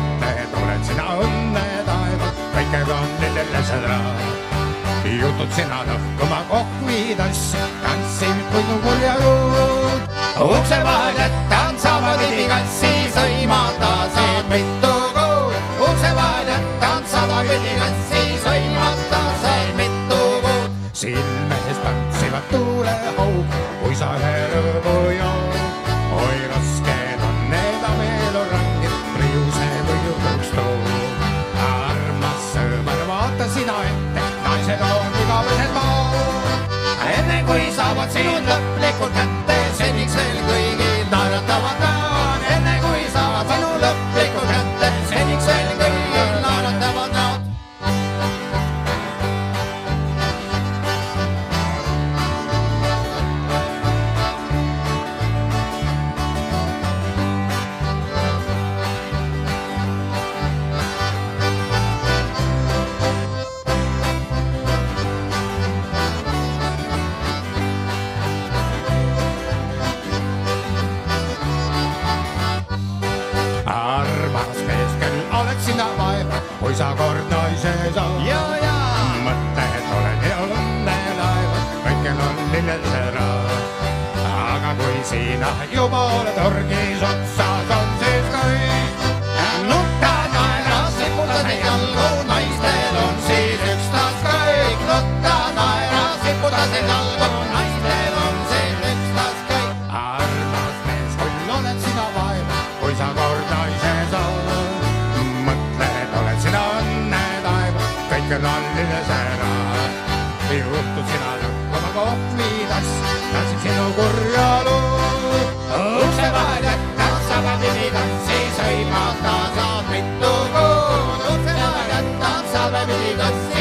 mõtted oled sina õnne taevas, kõikega on lillesed raad. Jutud sina lõhkuma kohvitassi, tantsid puidu kurja juud. Ukse vahel jätan sabapidi kassi, sõimata saad mitu kuud. Ukse vahel jätan sabapidi kassi, sõimata saad mitu kuud. Silmes tantsivad tuulehaug, kui sa ühe rõõmu jood. Oi rasked on need ameelurangid, riuse või jutuks tood. Armas sõõmar, vaata sina ette, naised on igavesed maad. Enne kui saavad sinud lõplikult kätte, seniks veel kõigil naeratavad näod. Enne kui saavad sinud lõplikult kätte, seniks veel kõigil naeratavad näod. Armas mees, küll oled sina vaeva, kui sa kord naise saad. Mõtted oled ja õnne laevad, kõikjal on lilleseraad. Aga kui sina juba oled orgis otsas, on siis kõik. Nutta naeras, siputad neid jalgu, naistel on siis ükstas kõik. Nutta naeras, siputad neid jalgu, naistel on siis ükstas kõik. Armas mees, küll oled sina vaeva, kui sa kord naise saad. Mõtled, oled sina õnne taeva, kõikjal on lilleseraad. Juhtud sina lõhkuma kohvitas, tantsid sinu kurja luud. Ukse vahel jätad sabapidi kassi, sõimata saad mitu kuud. Ukse vahel jätad sabapidi kassi.